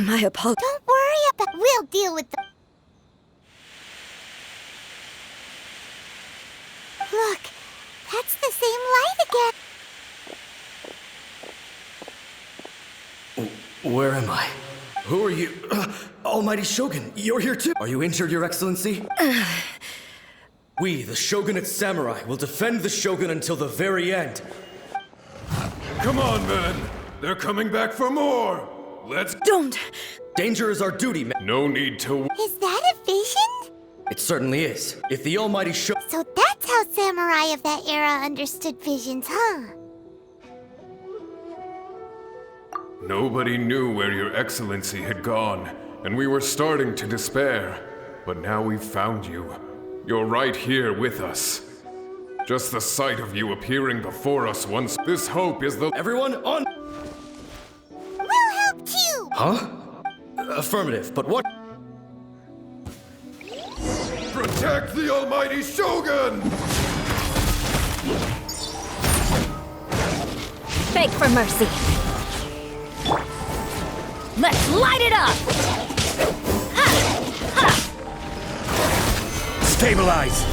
My apologies. Don't worry about it. We'll deal with them. Look, that's the same light again. Where am I? Who are you? Almighty Shogun, you're here too! Are you injured, Your Excellency? We, the Shogunate Samurai, will defend the Shogun until the very end. Come on, men! They're coming back for more! Let's... Don't! Danger is our duty, man. No need to... Is that a vision? It certainly is. If the Almighty Shogun... So that's how samurai of that era understood visions, huh? Nobody knew where Your Excellency had gone, and we were starting to despair. But now we've found you. You're right here with us. Just the sight of you appearing before us once... This hope is the... Everyone, on... We'll help too! Huh? Affirmative, but what... Protect the Almighty Shogun! Beg for mercy. Let's light it up! Stabilize!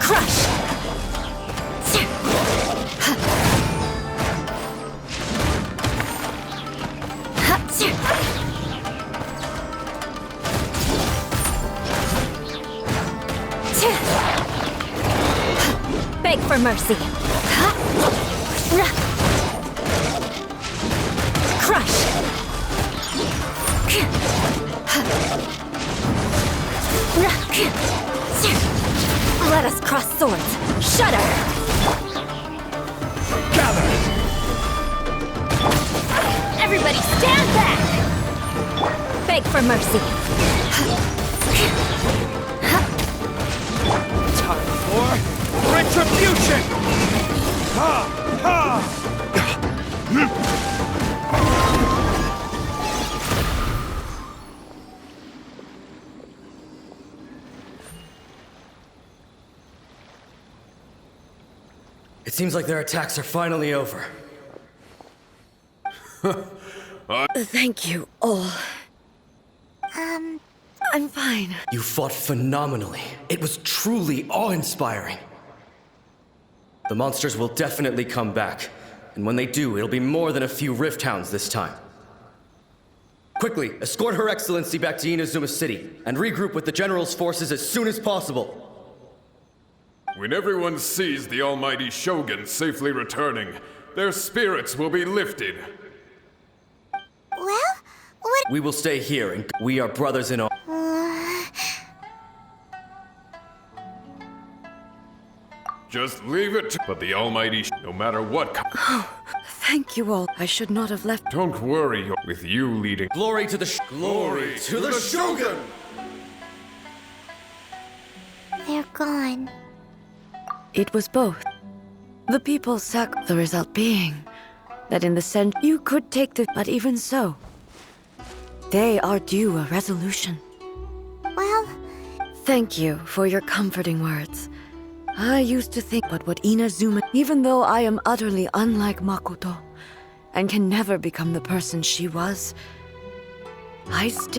Crush! Beg for mercy. Crush! Let us cross swords. Shudder! Gather! Everybody stand back! Beg for mercy. Time for retribution! Ha! Ha! It seems like their attacks are finally over. Thank you all. I'm fine. You fought phenomenally. It was truly awe-inspiring. The monsters will definitely come back. And when they do, it'll be more than a few Rift Hounds this time. Quickly, escort Her Excellency back to Inazuma City, and regroup with the General's forces as soon as possible. When everyone sees the Almighty Shogun safely returning, their spirits will be lifted. Well, what... We will stay here, and we are brothers in all. Just leave it to... But the Almighty no matter what... Thank you all. I should not have left. Don't worry, with you leading... Glory to the Glory to the Shogun! They're gone. It was both. The people the result being that in the center you could take the... But even so, they are due a resolution. Well... Thank you for your comforting words. I used to think but what Inazuma... Even though I am utterly unlike Makoto, and can never become the person she was,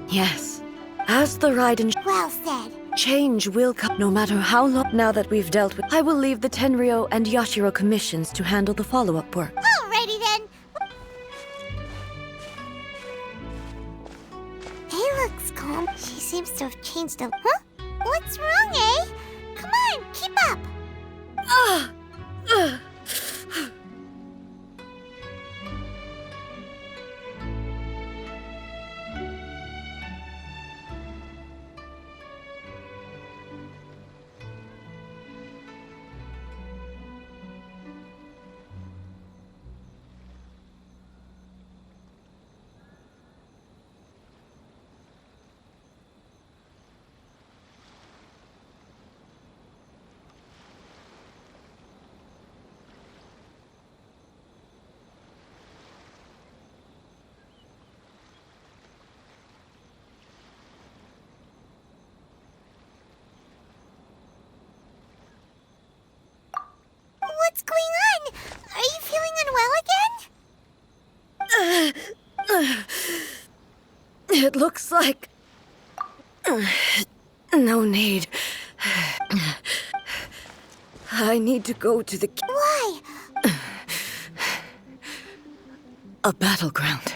Yes, as the Raiden... Well said. Change will come no matter how long. Now that we've dealt with... I will leave the Tenryo and Yashiro commissions to handle the follow-up work. Alrighty then. He looks calm. She seems to have changed a... Huh? What's wrong, eh? Come on, keep up. It looks like... No need. I need to go to the... Why? A battleground.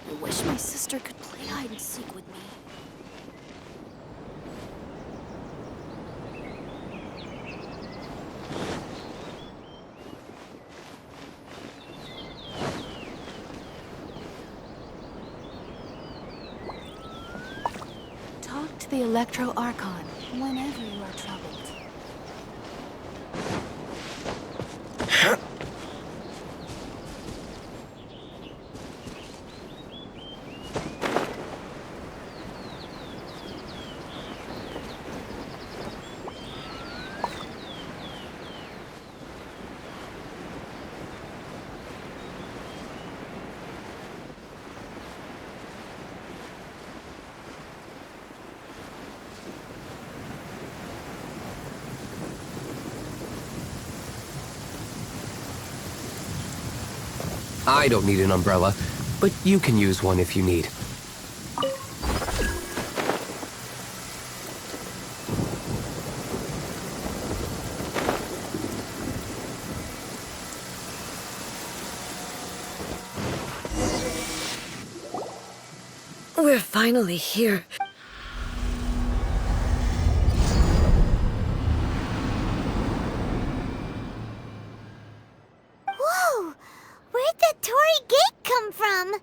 I wish my sister could play hide and seek with me. Talk to the Electro Archon whenever you are troubled. I don't need an umbrella, but you can use one if you need. We're finally here. Whoa! Where'd that Torii gate come from?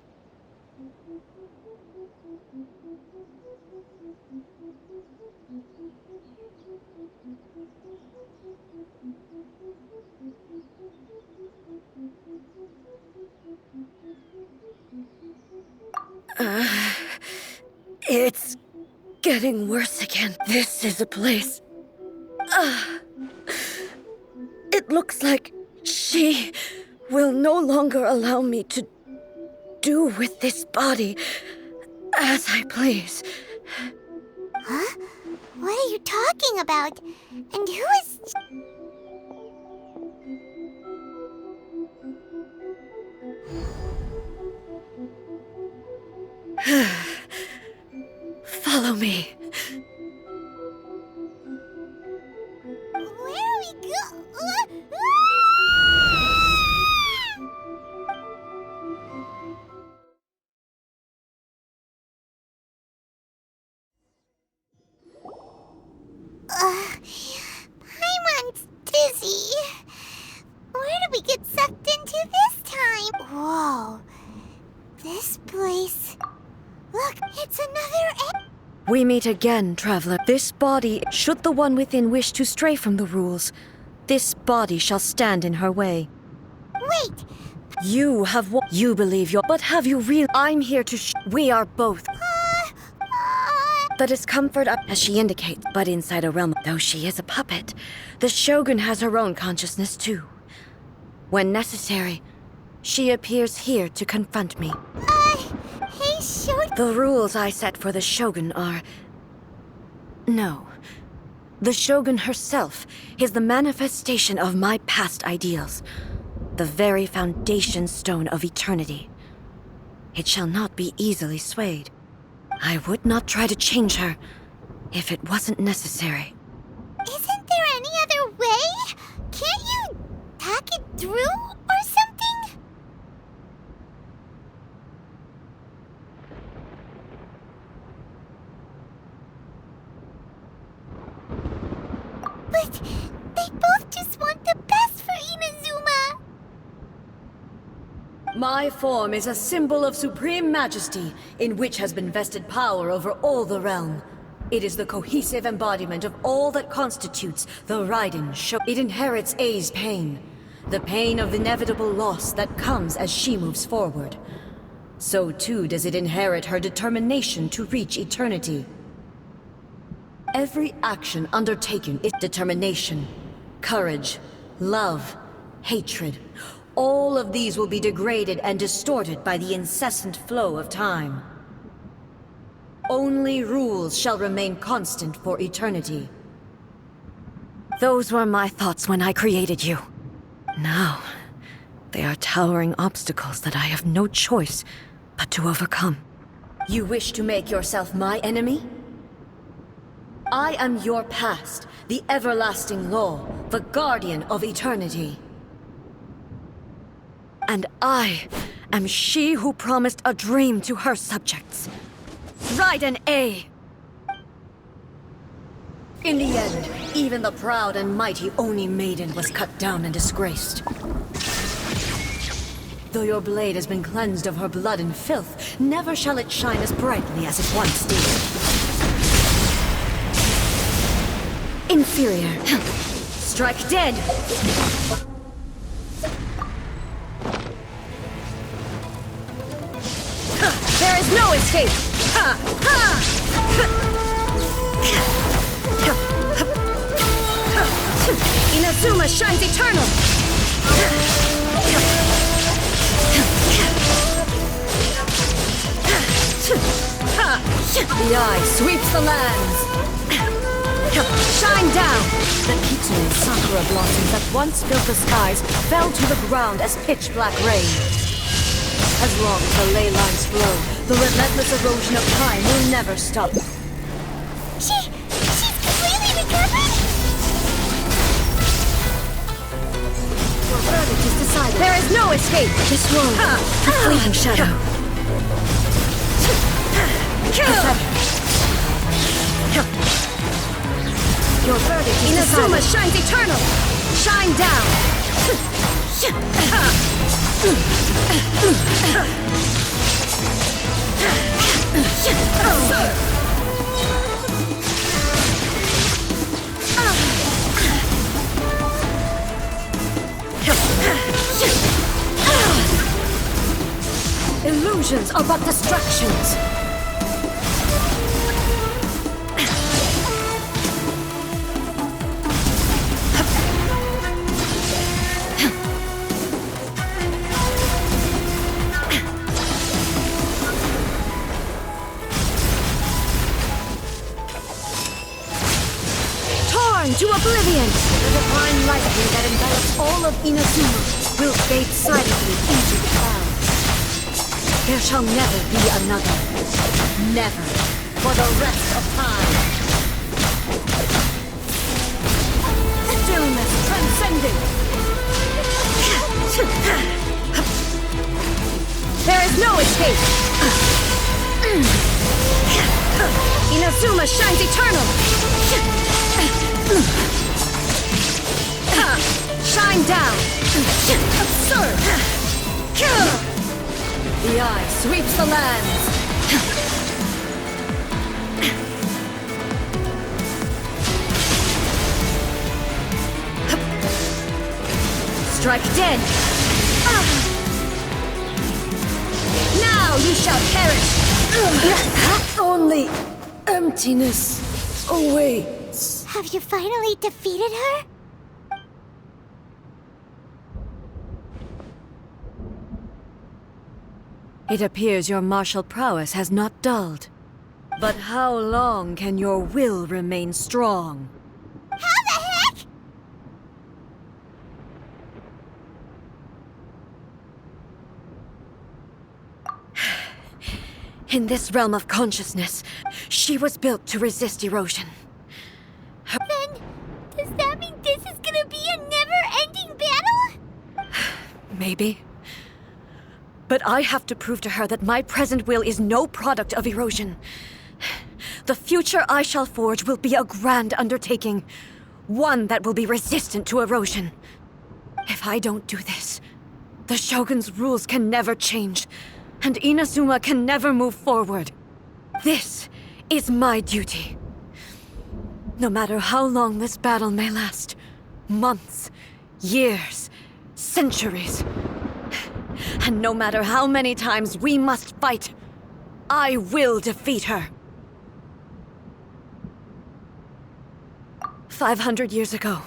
It's getting worse again. This is a place. It looks like she will no longer allow me to do with this body As I please. Huh? What are you talking about? And who is... Follow me. Where are we Paimon's dizzy. Where did we get sucked into this time? Whoa. This place... Look, it's another... We meet again, traveler. This body, should the one within wish to stray from the rules, this body shall stand in her way. Wait! You have what you believe you're, but have you real? I'm here to we are both. The discomfort up, as she indicates, but inside a realm, though she is a puppet, the Shogun has her own consciousness too. When necessary, she appears here to confront me. Hey, Shogun. The rules I set for the Shogun are... No. The Shogun herself is the manifestation of my past ideals. The very foundation stone of eternity. It shall not be easily swayed. I would not try to change her if it wasn't necessary. Isn't there any other way? Can't you talk it through or something? But they both just want the best for Inazuma. My form is a symbol of supreme majesty, in which has been vested power over all the realm. It is the cohesive embodiment of all that constitutes the Raiden Shogun. It inherits Ai's pain, the pain of inevitable loss that comes as she moves forward. So too does it inherit her determination to reach eternity. Every action undertaken is determination, courage, love, hatred. All of these will be degraded and distorted by the incessant flow of time. Only rules shall remain constant for eternity. Those were my thoughts when I created you. Now, they are towering obstacles that I have no choice but to overcome. You wish to make yourself my enemy? I am your past, the everlasting law, the guardian of eternity. And I am she who promised a dream to her subjects. Raiden Yae! In the end, even the proud and mighty Oni maiden was cut down and disgraced. Though your blade has been cleansed of her blood and filth, never shall it shine as brightly as it once did. Inferior. Strike dead! There is no escape! Inazuma shines eternal! The eye sweeps the lands! Shine down! The Kitsune sakura blossoms that once filled the skies fell to the ground as pitch-black rain. As long as the ley lines flow, the relentless erosion of time will never stop. She's completely recovered? Your verdict is decided. There is no escape! This world, a fleeting shadow. Your verdict is decided. Inazuma shines eternal! Shine down! Illusions are but distractions. into oblivion! The divine lightning that envelops all of Inazuma will fade silently into the clouds. There shall never be another. Never. For the rest of time. Stillness transcending! There is no escape! Inazuma shines eternal! Shine down! Absurd! The eye sweeps the lands! Strike dead! Now you shall perish! Only emptiness awaits. Have you finally defeated her? It appears your martial prowess has not dulled. But how long can your will remain strong? How the heck? In this realm of consciousness, she was built to resist erosion. Then, does that mean this is gonna be a never-ending battle? Maybe. But I have to prove to her that my present will is no product of erosion. The future I shall forge will be a grand undertaking. One that will be resistant to erosion. If I don't do this, the Shogun's rules can never change, and Inazuma can never move forward. This is my duty. No matter how long this battle may last, months, years, centuries, and no matter how many times we must fight, I will defeat her. 500 years ago,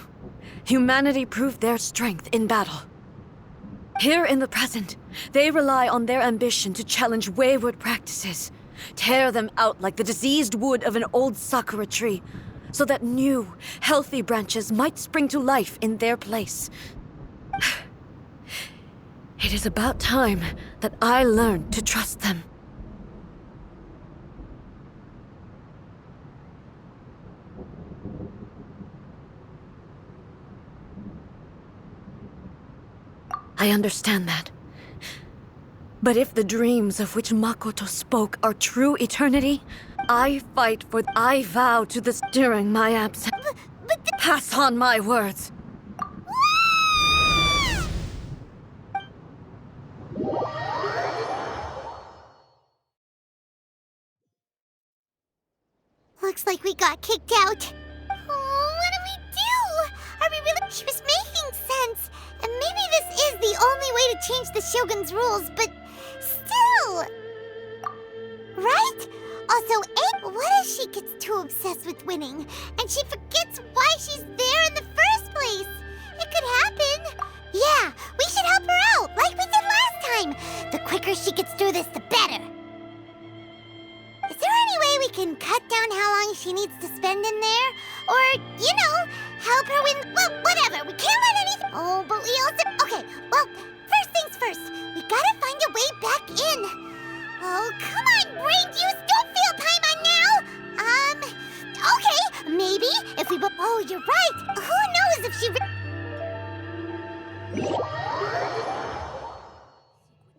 humanity proved their strength in battle. Here in the present, they rely on their ambition to challenge wayward practices, tear them out like the diseased wood of an old sakura tree, so that new, healthy branches might spring to life in their place. It is about time that I learned to trust them. I understand that. But if the dreams of which Makoto spoke are true eternity, I vow to this during my absence. Pass on my words. Looks like we got kicked out. Oh, what do we do? Are we really? She was making sense. And maybe this is the only way to change the Shogun's rules, but still. Right? Also, what if she gets too obsessed with winning and she forgets why she's there in the first place? It could happen. Yeah, we should help her out, like we did last time. The quicker she gets through this, the better. Is there any way we can cut down how long she needs to spend in there? Or, help her win? Well, whatever. We can't let anything... Oh, but we also... Okay, well, first things first. We gotta find a way back in. Oh, come on, brain juice. Don't feel time on now. Okay, maybe if we... Oh, you're right. Who knows if she...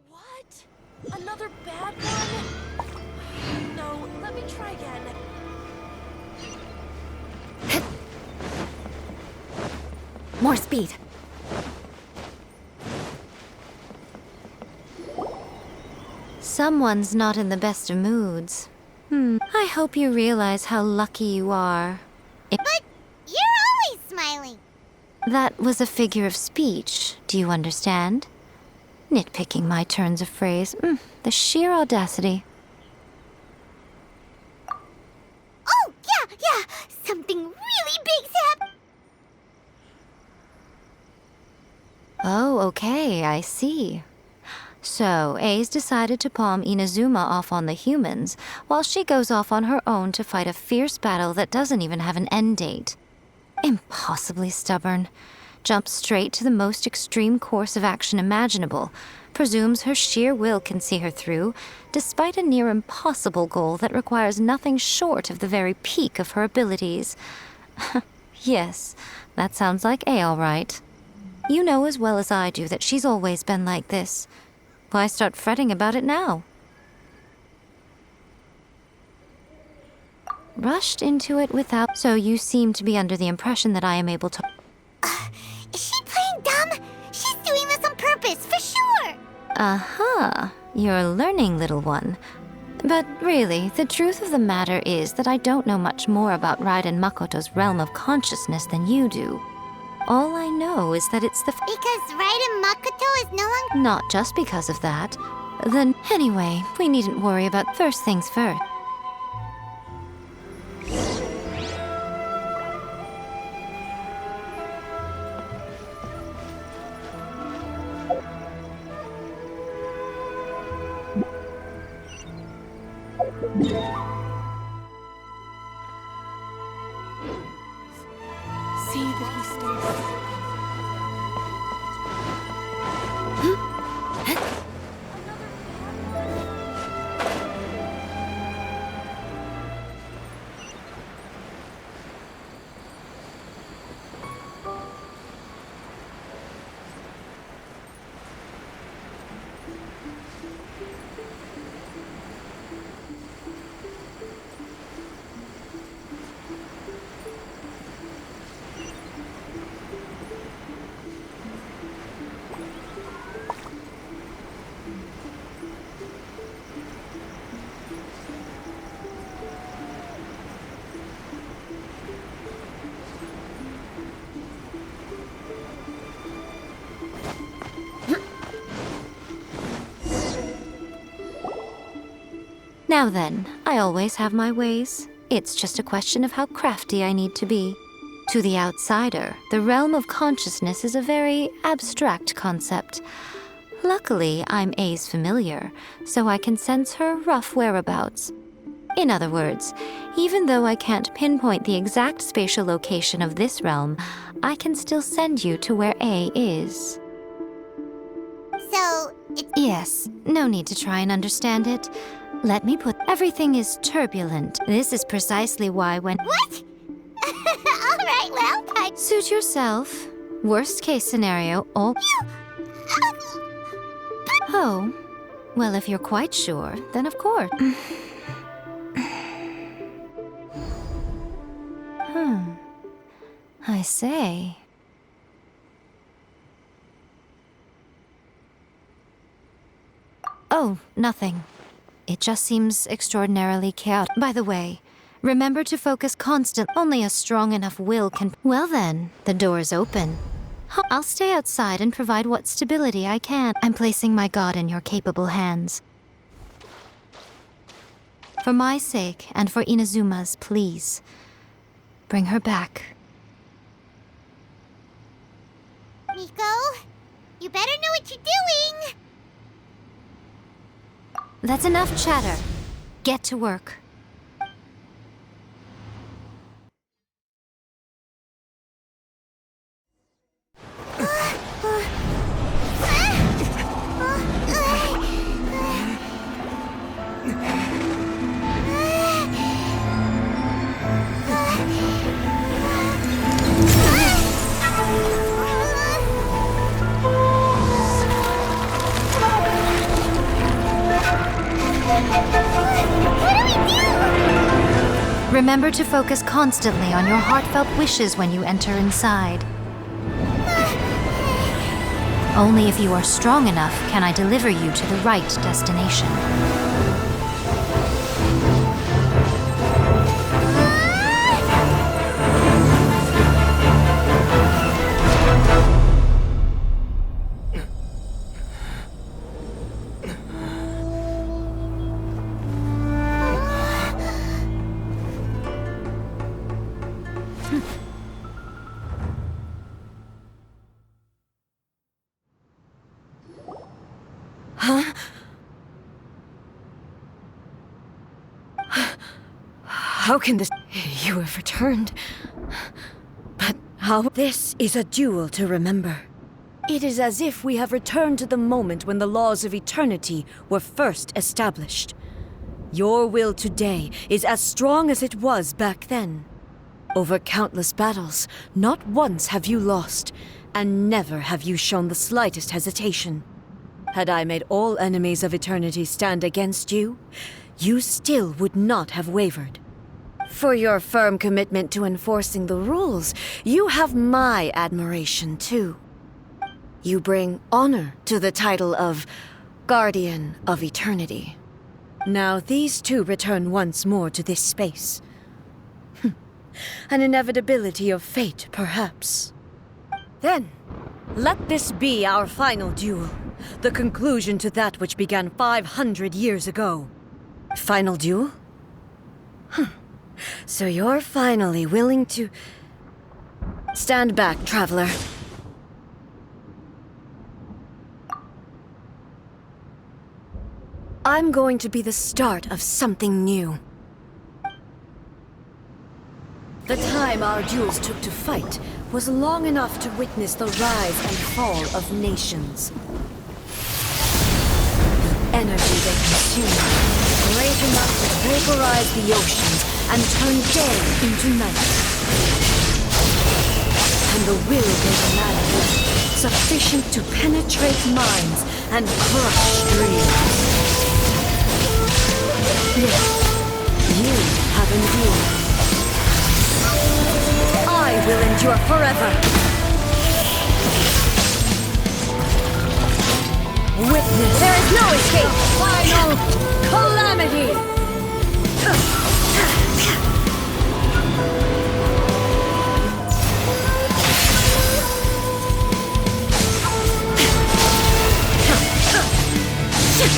What? Another bad one? No, let me try again. More speed. Someone's not in the best of moods. I hope you realize how lucky you are. But you're always smiling. That was a figure of speech, do you understand? Nitpicking my turns of phrase. The sheer audacity. Oh, yeah. Something really big's happening. Oh, okay, I see. So, A's decided to palm Inazuma off on the humans, while she goes off on her own to fight a fierce battle that doesn't even have an end date. Impossibly stubborn. Jumps straight to the most extreme course of action imaginable. Presumes her sheer will can see her through, despite a near impossible goal that requires nothing short of the very peak of her abilities. Yes, that sounds like A, all right. You know as well as I do that she's always been like this. Why start fretting about it now? Rushed into it without... So you seem to be under the impression that I am able to... Is she playing dumb? She's doing this on purpose, for sure! Aha, you're learning, little one. But really, the truth of the matter is that I don't know much more about Raiden Makoto's realm of consciousness than you do. All I know is that it's the... Because Raiden Makoto is no longer... Not just because of that. Then, anyway, we needn't worry about first things first. See that he stays. Now then, I always have my ways. It's just a question of how crafty I need to be. To the outsider, the realm of consciousness is a very abstract concept. Luckily, I'm A's familiar, so I can sense her rough whereabouts. In other words, even though I can't pinpoint the exact spatial location of this realm, I can still send you to where A is. So, it's... Yes, no need to try and understand it. Let me put... Everything is turbulent. This is precisely why when... What? Alright, well, Suit yourself. Worst case scenario, all... Oh. Well, if you're quite sure, then of course. I say... Oh, nothing. It just seems extraordinarily chaotic. By the way, remember to focus constant. Only a strong enough will can... Well then, the door's open. I'll stay outside and provide what stability I can. I'm placing my god in your capable hands. For my sake, and for Inazuma's, please. Bring her back. Miko, you better know what you're doing! That's enough chatter. Get to work. Remember to focus constantly on your heartfelt wishes when you enter inside. Only if you are strong enough can I deliver you to the right destination. How can this... You have returned. But How this is a duel to remember. It is as if we have returned to the moment when the laws of eternity were first established. Your will today is as strong as it was back then. Over countless battles, not once have you lost, and never have you shown the slightest hesitation. Had I made all enemies of eternity stand against you, you still would not have wavered. For your firm commitment to enforcing the rules, you have my admiration too. You bring honor to the title of Guardian of Eternity. Now these two return once more to this space. An inevitability of fate, perhaps. Then, let this be our final duel. The conclusion to that which began 500 years ago. Final duel? So you're finally willing to... Stand back, traveler. I'm going to be the start of something new. The time our duels took to fight was long enough to witness the rise and fall of nations. The energy they consumed, great enough to vaporize the oceans and turn day into night. And the will they imagined, sufficient to penetrate minds and crush dreams. Yes, you have endured. I will endure forever. Witness. There is no escape. Final calamity.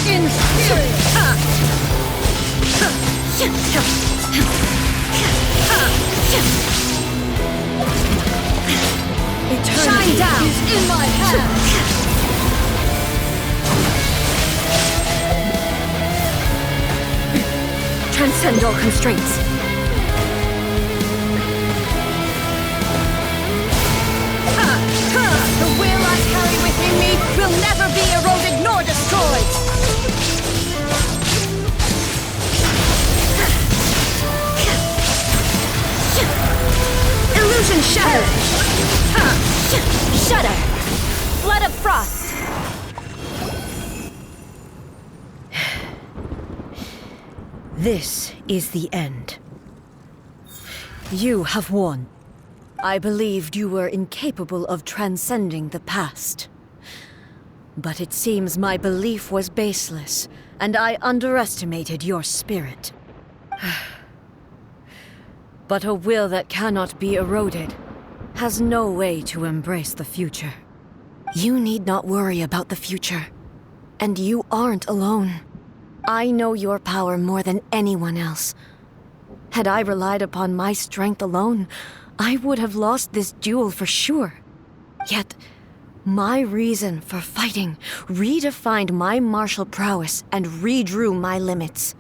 In spirit. Shine down is in my hands. Transcend all constraints. The will I carry within me will never be eroded nor destroyed. Illusion shattered! Shudder! Flood of frost! This is the end. You have won. I believed you were incapable of transcending the past. But it seems my belief was baseless, and I underestimated your spirit. But a will that cannot be eroded has no way to embrace the future. You need not worry about the future. And you aren't alone. I know your power more than anyone else. Had I relied upon my strength alone, I would have lost this duel for sure. Yet, my reason for fighting redefined my martial prowess and redrew my limits.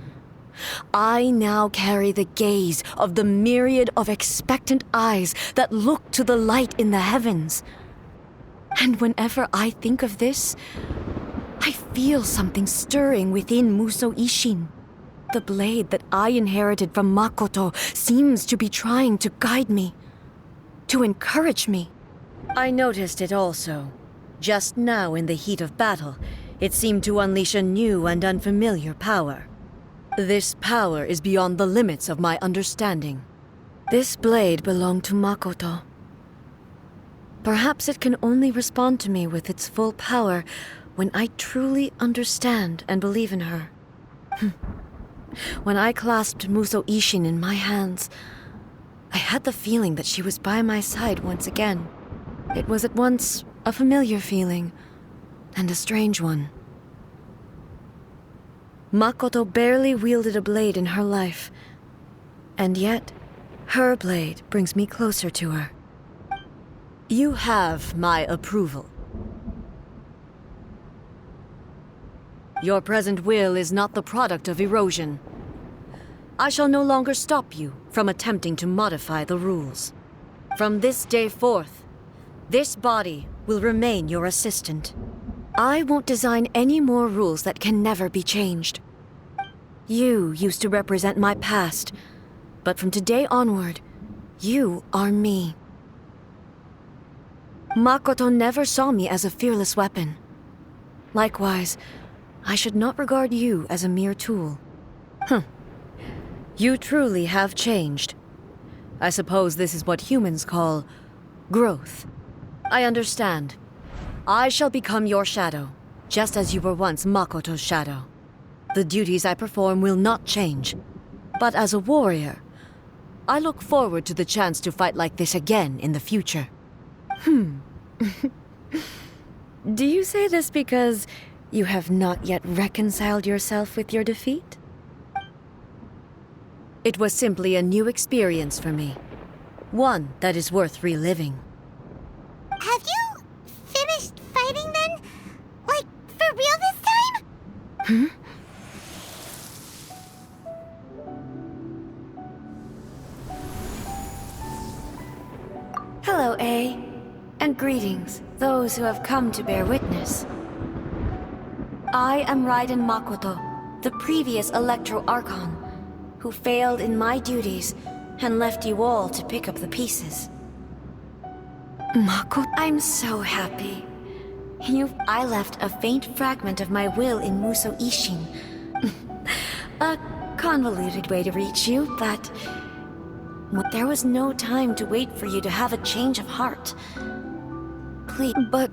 I now carry the gaze of the myriad of expectant eyes that look to the light in the heavens. And whenever I think of this, I feel something stirring within Musou Ishin. The blade that I inherited from Makoto seems to be trying to guide me, to encourage me. I noticed it also. Just now in the heat of battle, it seemed to unleash a new and unfamiliar power. This power is beyond the limits of my understanding. This blade belonged to Makoto. Perhaps it can only respond to me with its full power when I truly understand and believe in her. When I clasped Musou Ishin in my hands, I had the feeling that she was by my side once again. It was at once a familiar feeling and a strange one. Makoto barely wielded a blade in her life, and yet, her blade brings me closer to her. You have my approval. Your present will is not the product of erosion. I shall no longer stop you from attempting to modify the rules. From this day forth, this body will remain your assistant. I won't design any more rules that can never be changed. You used to represent my past, but from today onward, you are me. Makoto never saw me as a fearless weapon. Likewise, I should not regard you as a mere tool. You truly have changed. I suppose this is what humans call growth. I understand. I shall become your shadow, just as you were once Makoto's shadow. The duties I perform will not change. But as a warrior, I look forward to the chance to fight like this again in the future. Do you say this because you have not yet reconciled yourself with your defeat? It was simply a new experience for me. One that is worth reliving. Have you finished fighting then? Like, for real this time? Hello, A. And greetings, those who have come to bear witness. I am Raiden Makoto, the previous Electro Archon, who failed in my duties and left you all to pick up the pieces. Makoto? I'm so happy. I left a faint fragment of my will in Muso Ishin. A convoluted way to reach you, but there was no time to wait for you to have a change of heart. Please, but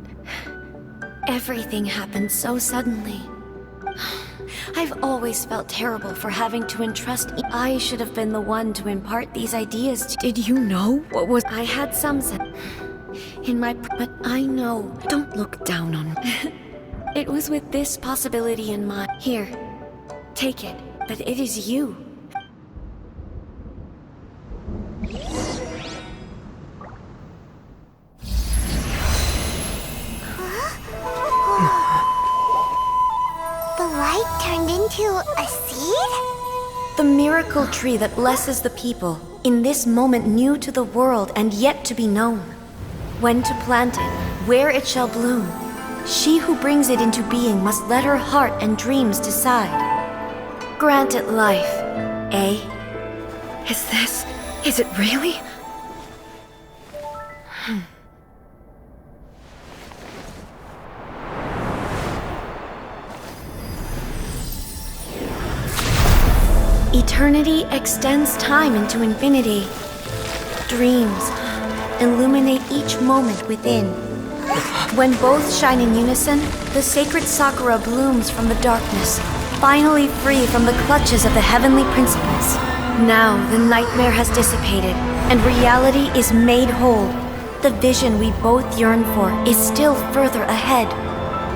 everything happened so suddenly. I've always felt terrible for having to entrust. I should have been the one to impart these ideas to. Did you know what was? I had some sense in my. But I know. Don't look down on me. It was with this possibility in mind. Here, take it. But it is you. The light turned into a seed? The miracle tree that blesses the people, in this moment new to the world and yet to be known. When to plant it, where it shall bloom. She who brings it into being must let her heart and dreams decide. Grant it life, eh? Is it really? Eternity extends time into infinity. Dreams illuminate each moment within. When both shine in unison, the sacred Sakura blooms from the darkness, finally free from the clutches of the heavenly principles. Now the nightmare has dissipated, and reality is made whole. The vision we both yearn for is still further ahead.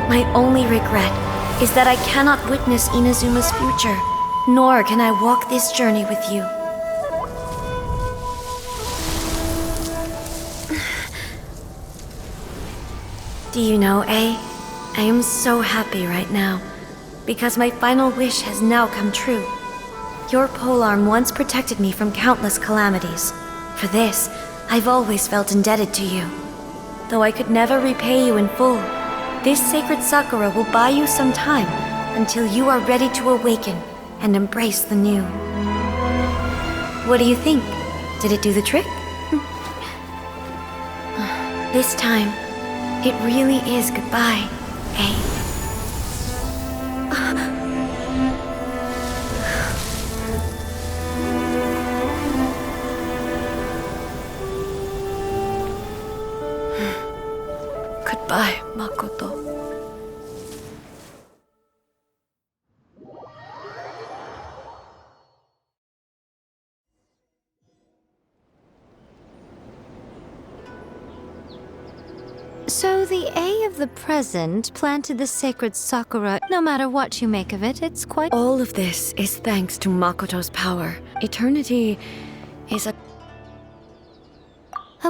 My only regret is that I cannot witness Inazuma's future. Nor can I walk this journey with you. Do you know, A? I am so happy right now, because my final wish has now come true. Your polearm once protected me from countless calamities. For this, I've always felt indebted to you. Though I could never repay you in full, this sacred Sakura will buy you some time until you are ready to awaken and embrace the new. What do you think? Did it do the trick? This time, it really is goodbye, eh? Goodbye, Makoto. So the A of the present planted the sacred Sakura. No matter what you make of it, it's quite... All of this is thanks to Makoto's power. Eternity is a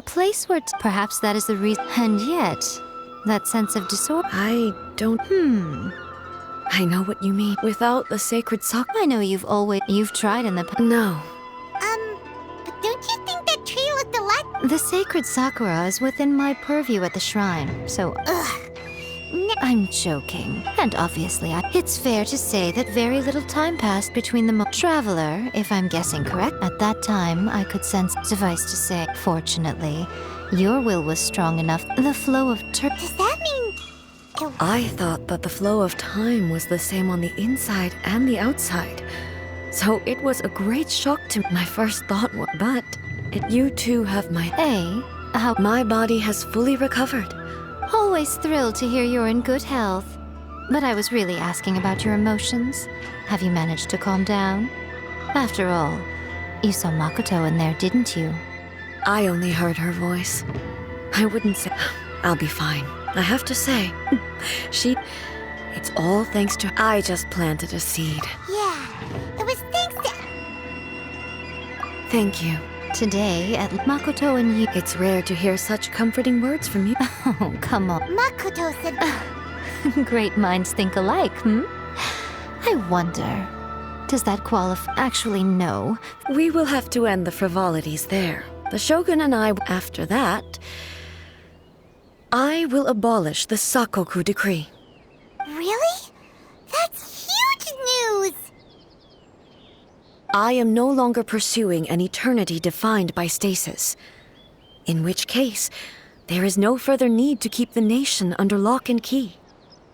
place where perhaps that is the reason. And yet, that sense of disorder... I don't... I know what you mean. Without the sacred Sakura... I know you've tried in the past. No. But don't you think that tree looked a lot... The sacred sakura is within my purview at the shrine, so I'm joking. And obviously, it's fair to say that very little time passed between the Traveler, if I'm guessing correct. At that time, I could sense, suffice to say, fortunately, your will was strong enough. The flow of Does that mean... I thought that the flow of time was the same on the inside and the outside. So it was a great shock to me. My first thought was, but you too have my... Hey, how... My body has fully recovered. Always thrilled to hear you're in good health. But I was really asking about your emotions. Have you managed to calm down? After all, you saw Makoto in there, didn't you? I only heard her voice. I wouldn't say... I'll be fine. I have to say, it's all thanks to... I just planted a seed. Yeah, it was thanks to... Thank you. Today, at Makoto and you... It's rare to hear such comforting words from you. Oh, come on. Makoto said... Great minds think alike, I wonder, does that qualify? Actually, no. We will have to end the frivolities there. The Shogun and I, after that, I will abolish the Sakoku decree. Really? That's huge news! I am no longer pursuing an eternity defined by stasis. In which case, there is no further need to keep the nation under lock and key.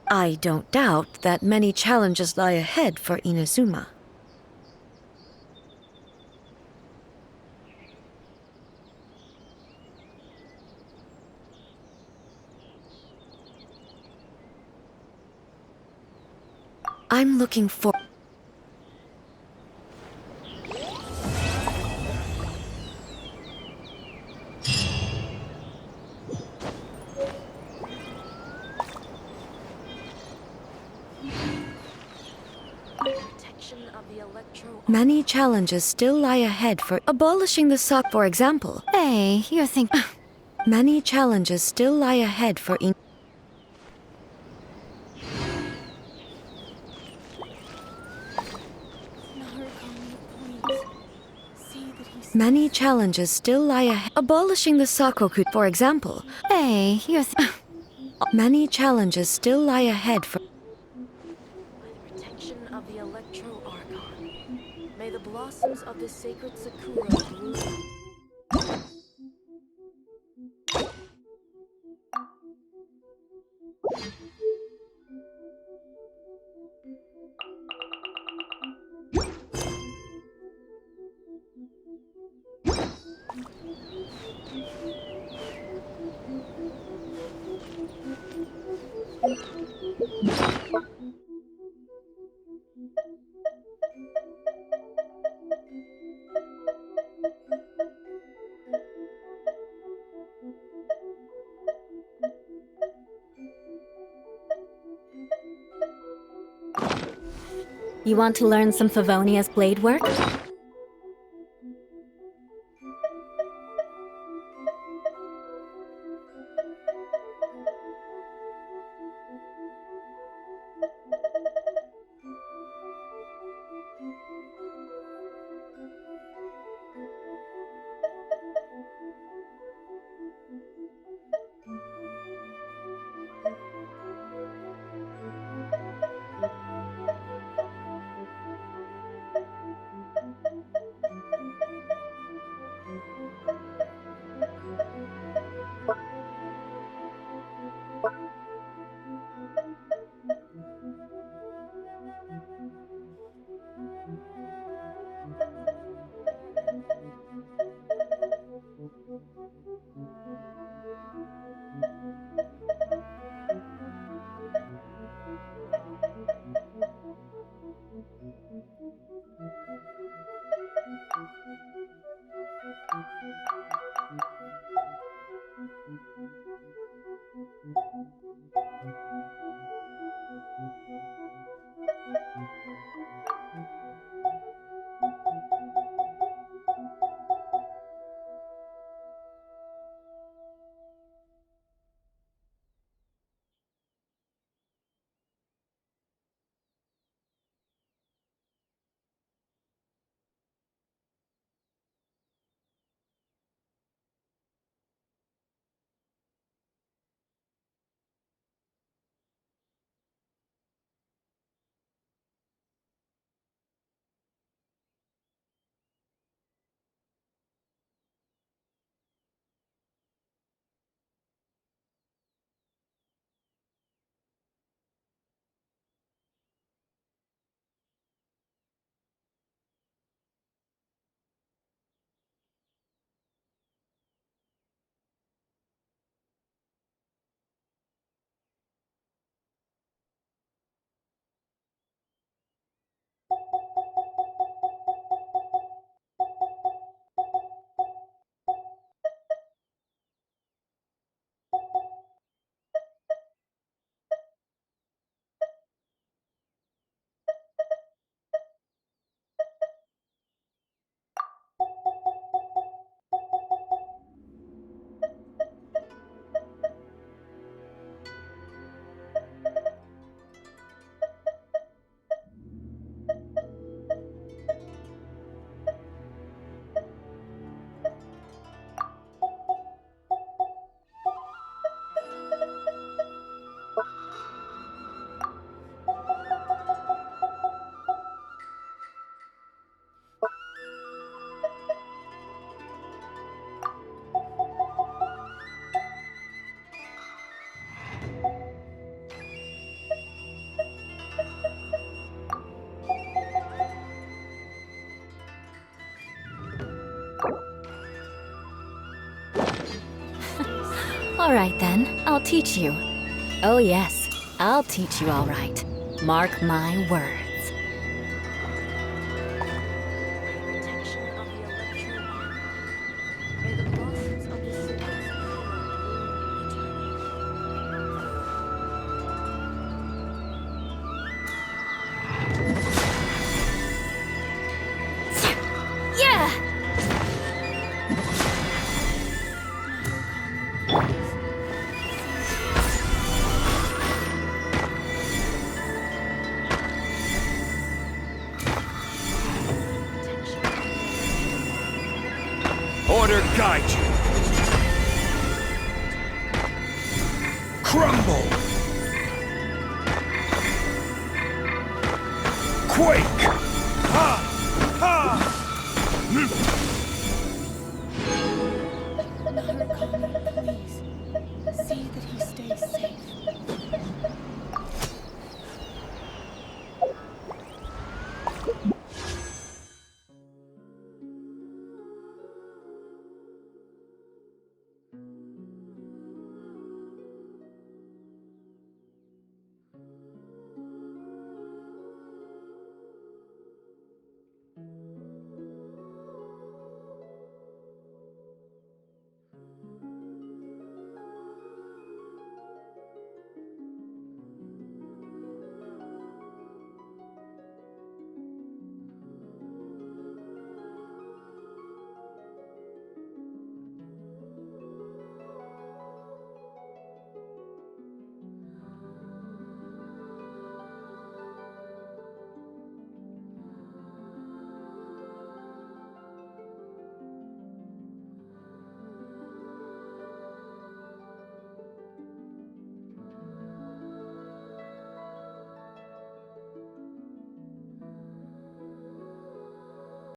I don't doubt that many challenges lie ahead for Inazuma. I'm looking for... Many challenges still lie ahead for abolishing the SOC, for example. Hey, you're thinking... Many challenges still lie ahead for Many challenges still lie ahead. Abolishing the Sakoku, for example. Hey, you're Many challenges still lie ahead for... By the protection of the Electro Archon, may the blossoms of the sacred Sakura bloom. You want to learn some Favonia's blade work? All right then, I'll teach you. Oh yes, I'll teach you all right. Mark my words. Protection of the electro arc. May the blossoms of the sacred Yeah! Order guide you. Crumble. Quake. Ha! Ha!